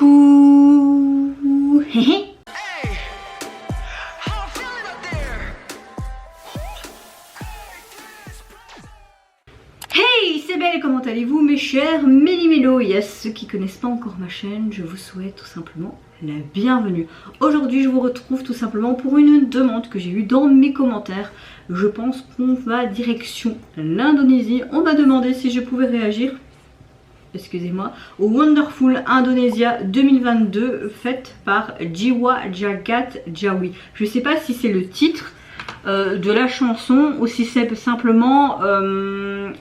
Coucou. Hey, c'est Belle, comment allez-vous mes chers Méli-Mélo? Et à ceux qui connaissent pas encore ma chaîne, je vous souhaite tout simplement la bienvenue. Aujourd'hui je vous retrouve tout simplement pour une demande que j'ai eue dans mes commentaires. Je pense qu'on va direction l'Indonésie. On m'a demandé si je pouvais réagir, excusez-moi, au Wonderful Indonesia 2022 faite par Jiwa Jagat Jawi. Je sais pas si c'est le titre de la chanson ou si c'est simplement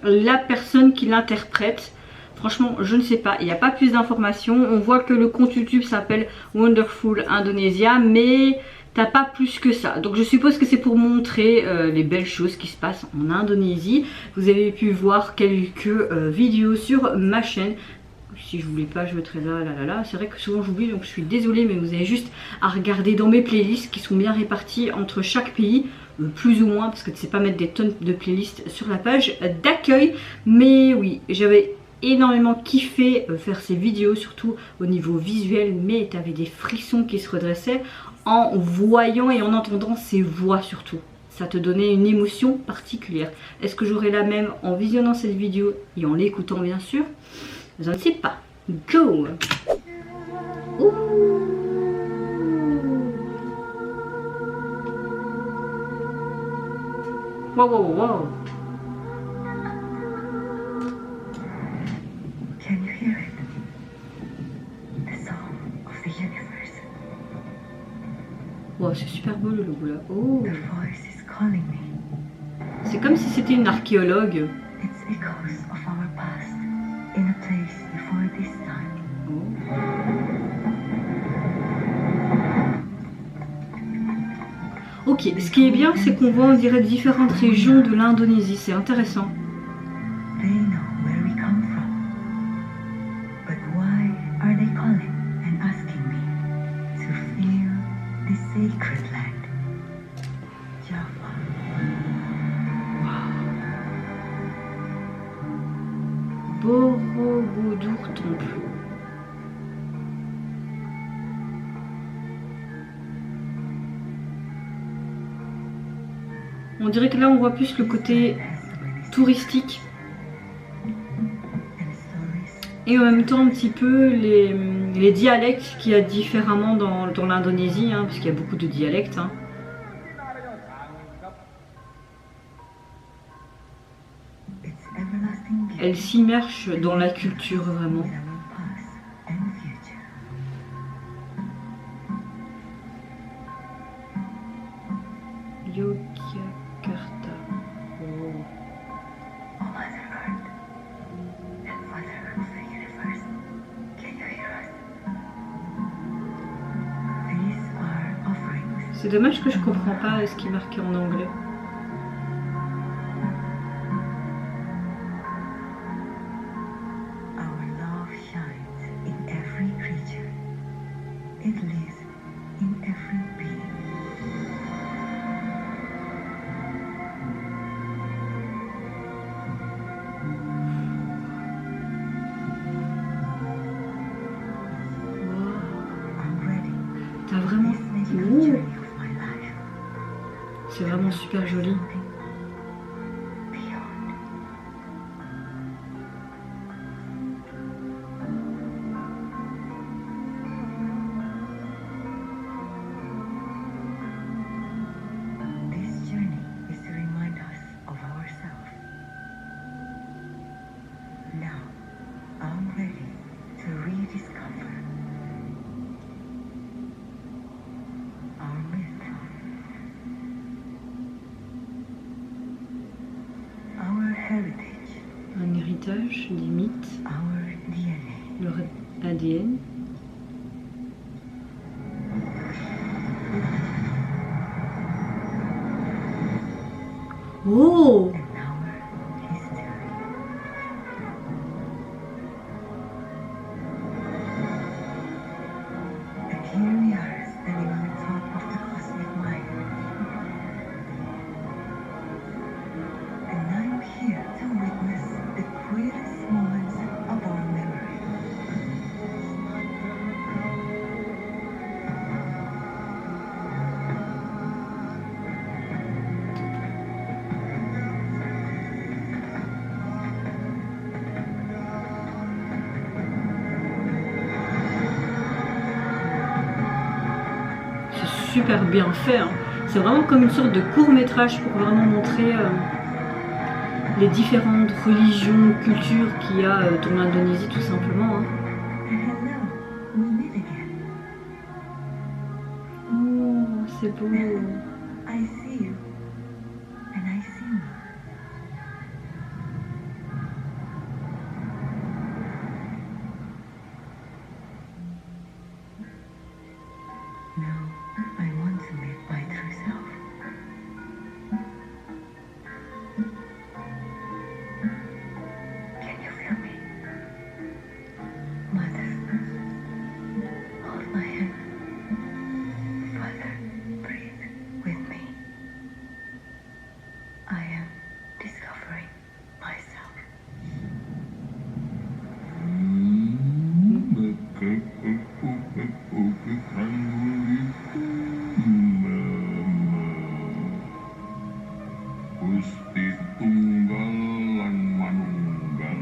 la personne qui l'interprète. Franchement je ne sais pas, il n'y a pas plus d'informations. On voit que le compte YouTube s'appelle Wonderful Indonesia, mais t'as pas plus que ça. Donc je suppose que c'est pour montrer les belles choses qui se passent en Indonésie. Vous avez pu voir quelques vidéos sur ma chaîne. Si je voulais pas, je mettrais là. C'est vrai que souvent j'oublie, donc je suis désolée, mais vous avez juste à regarder dans mes playlists qui sont bien réparties entre chaque pays, plus ou moins, parce que tu sais pas mettre des tonnes de playlists sur la page d'accueil. Mais oui, j'avais énormément kiffé faire ces vidéos, surtout au niveau visuel, mais tu avais des frissons qui se redressaient en voyant et en entendant ces voix surtout. Ça te donnait une émotion particulière. Est-ce que j'aurai la même en visionnant cette vidéo et en l'écoutant bien sûr? Je ne sais pas. Go! Ouh. Wow, wow, wow. Can you hear it? The song of the universe. Wow, c'est super beau le logo là. Oh. The voice is calling me. C'est comme si c'était une archéologue. It's echoes of our past in a place before this time. Oh. Ok, ce qui est bien, c'est qu'on voit on dirait différentes régions de l'Indonésie. C'est intéressant. They know where we come from. But why are they calling and asking me to feel the sacred land? Java. Borobudur Temple. On dirait que là on voit plus le côté touristique et en même temps un petit peu les dialectes qu'il y a différemment dans l'Indonésie, hein, parce qu'il y a beaucoup de dialectes. Hein. Elle s'immerge dans la culture vraiment. Yogyakarta. Oh. C'est dommage que je comprends pas ce qui est marqué en anglais. T'as vraiment... Ouh. C'est vraiment super joli. Un héritage, des mythes, leur ADN. Oh! super bien fait. Hein. C'est vraiment comme une sorte de court métrage pour vraiment montrer les différentes religions, cultures qu'il y a dans l'Indonésie tout simplement. Hein. Oh, c'est beau. I see you, and I see you. Now, I want to live my true self. Can you feel me? Mother, hold my hand. Father, breathe with me. I am discovering myself. Gusti Tunggal lan Manunggal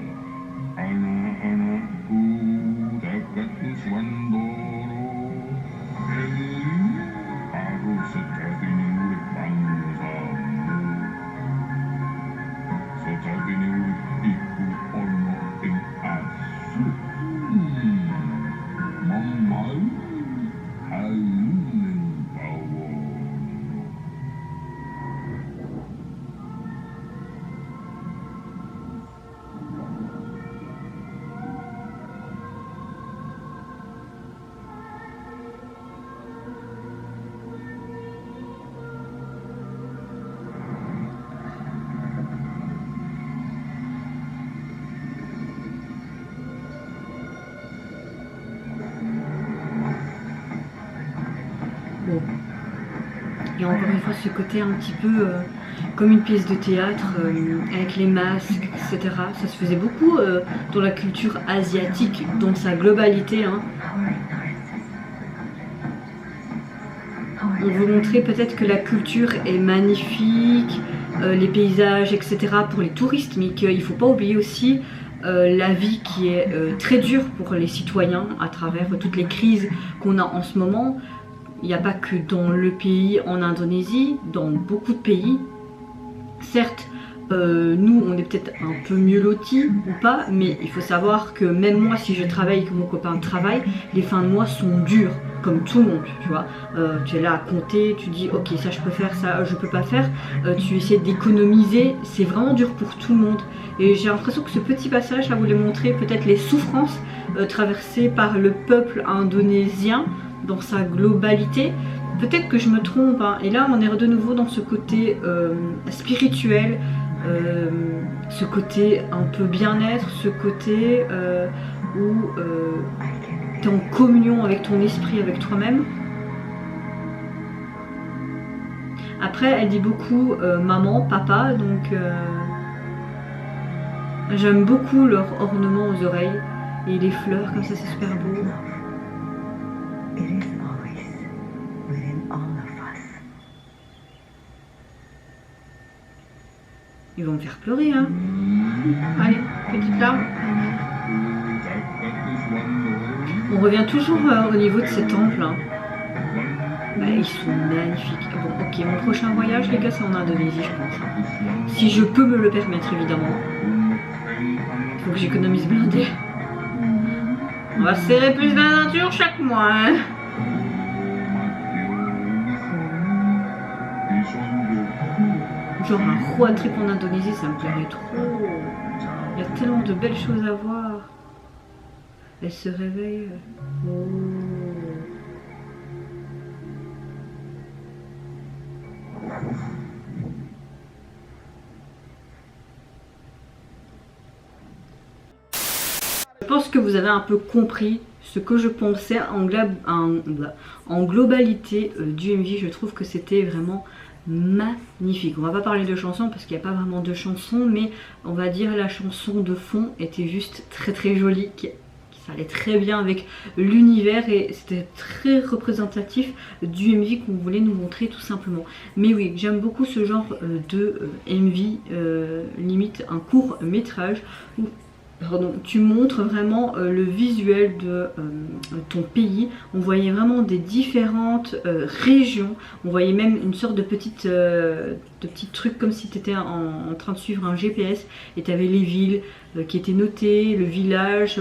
anak-anakku dapat Nuswandoro Eli harus sejatine urip bangsamu sejatine urip iku ana ing asu mamalu haluning bawana. Bon. Et encore une fois ce côté un petit peu comme une pièce de théâtre avec les masques, etc. Ça se faisait beaucoup dans la culture asiatique, dans sa globalité. Hein. On vous montrer peut-être que la culture est magnifique, les paysages, etc. pour les touristes, mais qu'il ne faut pas oublier aussi la vie qui est très dure pour les citoyens à travers toutes les crises qu'on a en ce moment. Il n'y a pas que dans le pays, en Indonésie, dans beaucoup de pays. Certes, nous, on est peut-être un peu mieux lotis ou pas, mais il faut savoir que même moi, si je travaille et que mon copain travaille, les fins de mois sont dures, comme tout le monde, tu vois. Tu es là à compter, tu dis, ok, ça je peux faire, ça je peux pas faire. Tu essaies d'économiser, c'est vraiment dur pour tout le monde. Et j'ai l'impression que ce petit passage, ça voulait montrer peut-être les souffrances traversées par le peuple indonésien, dans sa globalité. Peut-être que je me trompe, hein. Et là on est de nouveau dans ce côté spirituel, ce côté un peu bien-être, ce côté où tu es en communion avec ton esprit, avec toi-même. Après elle dit beaucoup maman, papa, donc j'aime beaucoup leur ornement aux oreilles et les fleurs comme ça, c'est super beau. It is always within all of us. Ils vont me faire pleurer, hein. Allez, petite larme. On revient toujours au niveau de ces temples. Hein. Bah, ils sont magnifiques. Bon, ok, mon prochain voyage, les gars, c'est en Indonésie, je pense. Hein. Si je peux me le permettre, évidemment. Faut que j'économise blindé. On va serrer plus dans la nature chaque mois. Hein. Genre un road trip en Indonésie, ça me plairait trop. Il y a tellement de belles choses à voir. Elle se réveille. Oh. Je pense que vous avez un peu compris ce que je pensais en globalité du MV. Je trouve que c'était vraiment magnifique. On va pas parler de chansons parce qu'il n'y a pas vraiment de chansons, mais on va dire la chanson de fond était juste très très jolie, ça allait très bien avec l'univers et c'était très représentatif du MV qu'on voulait nous montrer tout simplement. Mais oui, j'aime beaucoup ce genre de MV, limite un court métrage où pardon, tu montres vraiment le visuel de ton pays. On voyait vraiment des différentes régions. On voyait même une sorte de petits trucs comme si tu étais en train de suivre un GPS et tu avais les villes qui étaient notées, le village,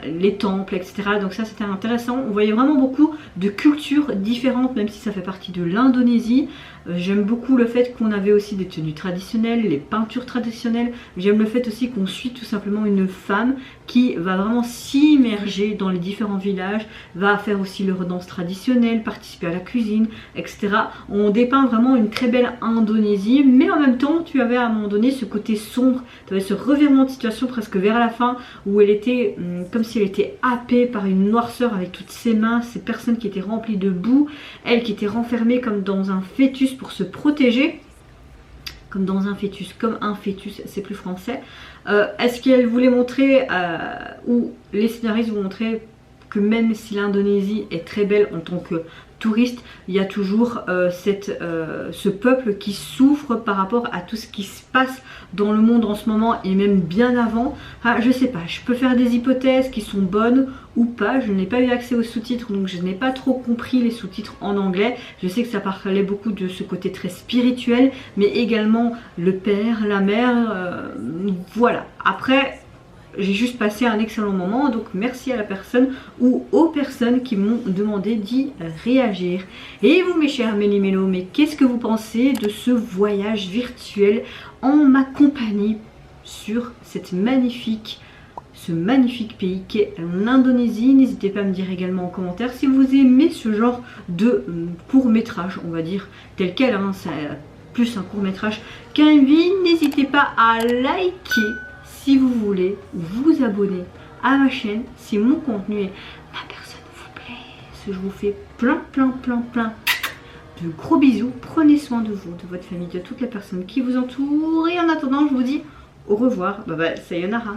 les temples, etc. Donc ça c'était intéressant. On voyait vraiment beaucoup de cultures différentes, même si ça fait partie de l'Indonésie. J'aime beaucoup le fait qu'on avait aussi des tenues traditionnelles, les peintures traditionnelles. J'aime le fait aussi qu'on suit tout simplement une femme qui va vraiment s'immerger dans les différents villages, va faire aussi leurs danses traditionnelles, participer à la cuisine, etc. On dépeint vraiment une très belle Indonésie, mais en même temps tu avais à un moment donné ce côté sombre, tu avais ce revirement de situation presque vers la fin où elle était comme si elle était happée par une noirceur avec toutes ses mains, ces personnes qui étaient remplies de boue, elle qui était renfermée comme dans un fœtus pour se protéger, comme un fœtus, c'est plus français. Est-ce qu'elle voulait montrer, ou les scénaristes vont montrer que même si l'Indonésie est très belle en tant que touriste, il y a toujours ce peuple qui souffre par rapport à tout ce qui se passe dans le monde en ce moment et même bien avant. Je sais pas, je peux faire des hypothèses qui sont bonnes ou pas. Je n'ai pas eu accès aux sous-titres, donc je n'ai pas trop compris les sous-titres en anglais. Je sais que ça parlait beaucoup de ce côté très spirituel, mais également le père, la mère, voilà. Après, j'ai juste passé un excellent moment, donc merci à la personne ou aux personnes qui m'ont demandé d'y réagir. Et vous mes chers méli-mélos, mais qu'est-ce que vous pensez de ce voyage virtuel en ma compagnie sur ce magnifique pays qu'est l'Indonésie? N'hésitez pas à me dire également en commentaire si vous aimez ce genre de court métrage, on va dire tel quel, hein, c'est plus un court métrage qu'un vie. N'hésitez pas à liker si vous voulez vous abonner à ma chaîne, si mon contenu et ma personne vous plaît. Je vous fais plein de gros bisous. Prenez soin de vous, de votre famille, de toutes les personnes qui vous entourent. Et en attendant, je vous dis au revoir. Bye bye, sayonara.